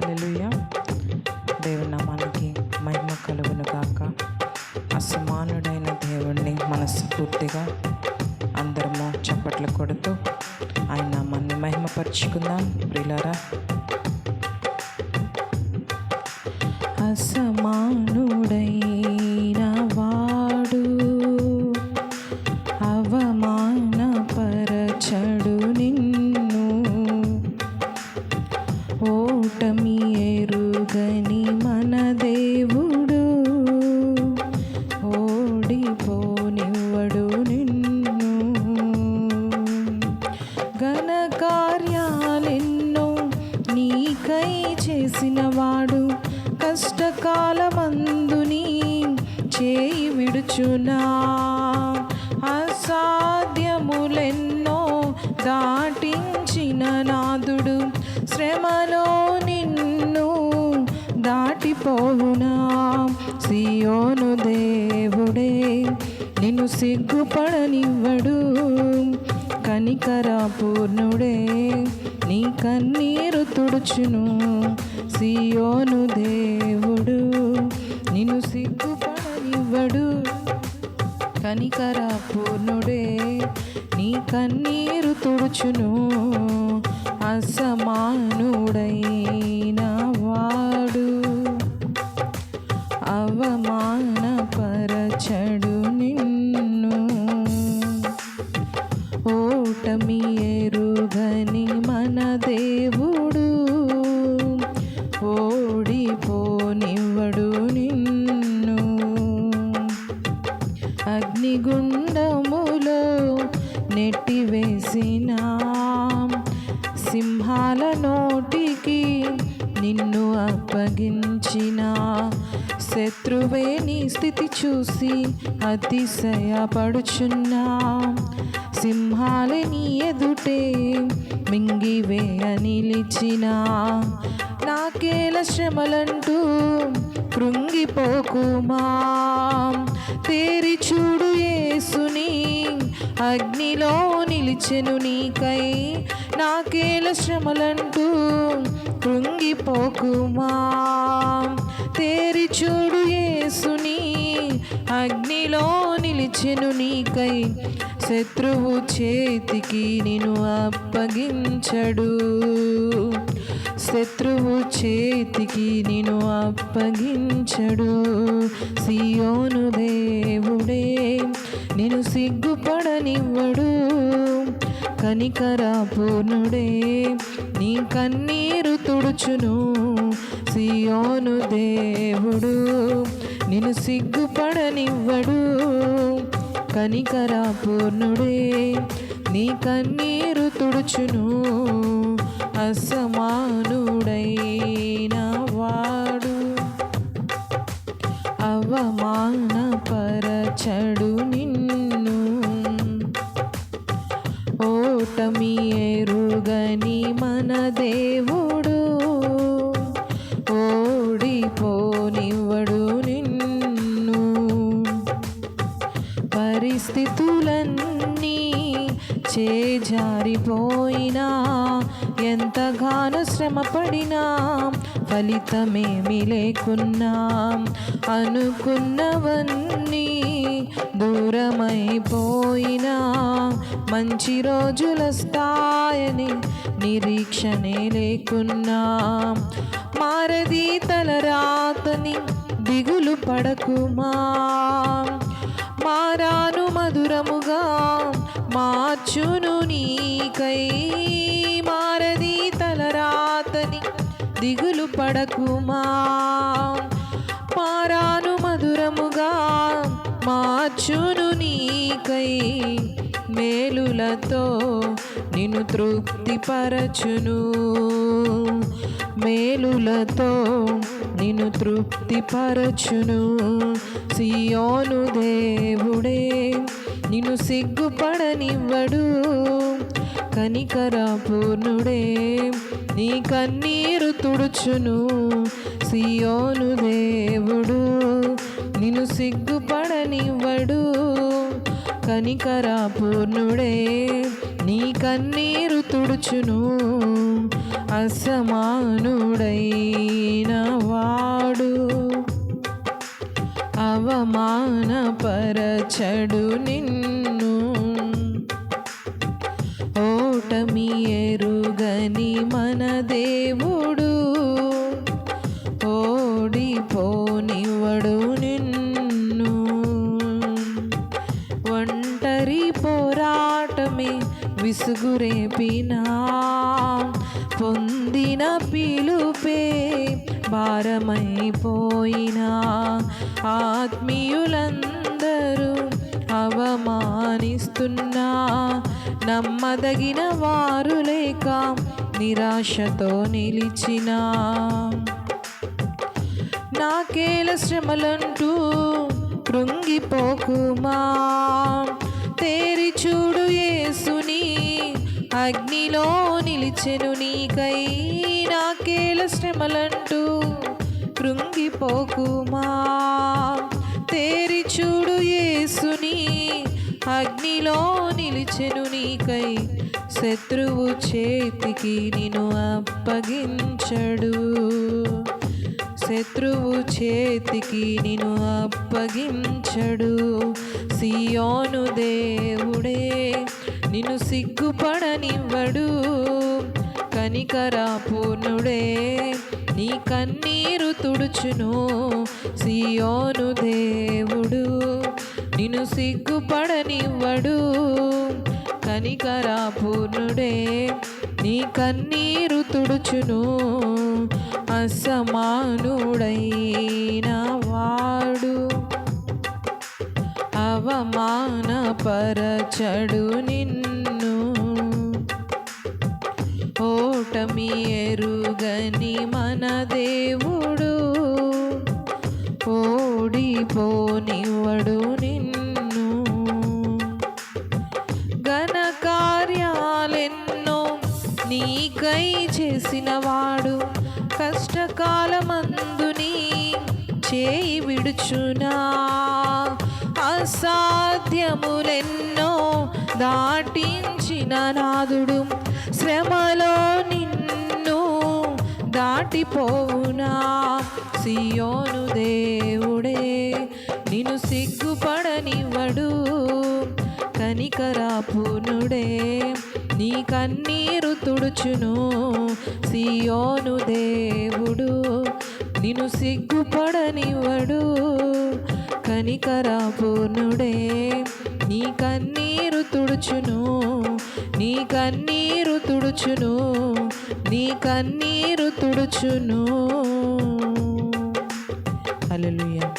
హల్లెలూయా. దేవుని నామానికి మహిమ కలుగును గాక. అసమానుడైన దేవుణ్ణి మనస్ఫూర్తిగా అందరము చప్పట్లు కొడుతూ ఆయన నామాన్ని మహిమపరుచుకుందాం ప్రియులారా. అసమానుడైన వాడు అవమానపరచడు నిన్ను, ఓటమి ఎరుగని మన దేవుడు ఓడిపోనివ్వడు నిన్ను. ఘన కార్యాలెన్నో నీకై చేసినవాడు కష్టకాలమందు నీ చేయి విడుచునా. అసాధ్యములెన్నో దాటించిన నాదుడు శ్రమలో నిన్ను దాటిపోవునా. సియోను దేవుడే నిన్ను సిగ్గుపడనివ్వడు, కనికరపూర్ణుడే నీ కన్నీరు తుడుచును. సియోను దేవుడు నిన్ను సిగ్గుపడనివ్వడు, కనికరపూర్ణుడే నీ కన్నీరు తుడుచును. అసమానుడైన వాడు అవమానపరచడు నిన్ను, ఓటమి ఎరుగని మన దేవుడు ఓడిపోనివ్వడు నిన్ను. అగ్నిగుండములో నెట్టివేసిన సింహాల నోటికి నిన్ను అప్పగించిన శత్రువే నీ స్థితి చూసి అతిశయపడుచున్నా. సింహాలే నీ ఎదుటే మింగివేయ నిలిచిన నాకేల శ్రమలంటూ కృంగిపోకుమా. తేరి చూడు యేసుని అగ్నిలో నిలిచెను నీకై, నాకేల శ్రమలంటూ కృంగిపోకుమా. తేరి చూడు యేసుని అగ్నిలో నిలిచెను నీకై, శత్రువు చేతికి నిన్ను అప్పగించడు. శత్రువు చేతికి నిన్ను అప్పగించడు. సియోను దేవుడే నిన్ను సిగ్గుపడనివ్వడు, కనికరపూర్ణుడే నీ కన్నీరు తుడుచును. సియోను దేవుడు నిన్ను సిగ్గుపడనివ్వడు, కనికరపూర్ణుడే నీ కన్నీరు తుడుచును. అసమానుడైన వాడు అవమానపరచడు నిన్ను, ఓటమి ఎరుగని మన దేవుడు ఓడిపోనివ్వడు నిన్ను. పరిస్థితులన్నీ చేజారిపోయినా, ఎంతగానో శ్రమపడినా ఫలితమేమి లేకున్నా, అనుకున్నవన్నీ దూరమైపోయినా మంచి రోజులొస్తాయని నిరీక్షనే లేకున్నా. మారది తలరాతని దిగులు పడకుమా, మారాను మధురముగా మార్చును నీకై. మారది తలరాతని దిగులు పడకుమా, మారాను మధురముగా మార్చును నీకై. మేలులతో నిన్ను తృప్తిపరచును, మేలులతో నిన్ను తృప్తిపరచును. సియోను దేవుడే నిన్ను సిగ్గుపడనివ్వడు, కనికరపూర్ణుడే నీ కన్నీరు తుడుచును. సియోను దేవుడు నిన్ను సిగ్గుపడనివ్వడు, కనికరపూర్ణుడే నీ కన్నీరు తుడుచును. అసమానుడైన వాడు అవమానపరచడు నిన్ను. ఓటమి ఎరుగని మన దేవుడు ఓడిపోనివ్వడు నిన్ను. ఒంటరి పోరాటమే విసుగురేపినా పొందిన పిలుపే భారమైపోయినా ఆత్మీయులందరూ అవమానిస్తున్నా నమ్మదగిన వారు లేక నిరాశతో నిలిచినా నాకేల శ్రమలంటూ కృంగిపోకుమా. తేరి చూడు యేసుని అగ్నిలో నిలిచెను నీకై. నాకేల శ్రమలంటూ కృంగిపోకుమా. తేరి చూడు యేసుని అగ్నిలో నిలిచెను నీకై. శత్రువు చేతికి నిన్ను అప్పగించడు. శత్రువు చేతికి నిన్ను అప్పగించడు. సియోను దేవుడే నిన్ను సిగ్గుపడనివ్వడు. కనికరపూర్ణుడే నీ కన్నీరు తుడుచును. సియోను దేవుడు నిన్ను సిగ్గుపడనివ్వడు. కనికరపూర్ణుడే నీ కన్నీరు తుడుచును. అసమానుడైన వాడు అవమానపరచడు నిన్ను. ఓటమి ఎరుగని మన దేవుడు ఓడిపోనివ్వడు నిన్ను. ఘన కార్యాలెన్నో నీకై చేసినవాడు కష్టకాలమందు నీ చేయి విడుచునా. అసాధ్యములెన్నో దాటించిన నాదుడు శ్రమలో నిన్ను దాటిపోవునా. సియోను దేవుడే నిన్ను సిగ్గుపడనివ్వడు. కనికరపూర్ణుడే నీ కన్నీరు తుడుచును. సియోను దేవుడు నిన్ను సిగ్గుపడనివ్వడు. కనికరపూర్ణుడే నీ కన్నీరు తుడుచును. నీ కన్నీరు తుడుచును. నీ కన్నీరు తుడుచును. హల్లెలూయా.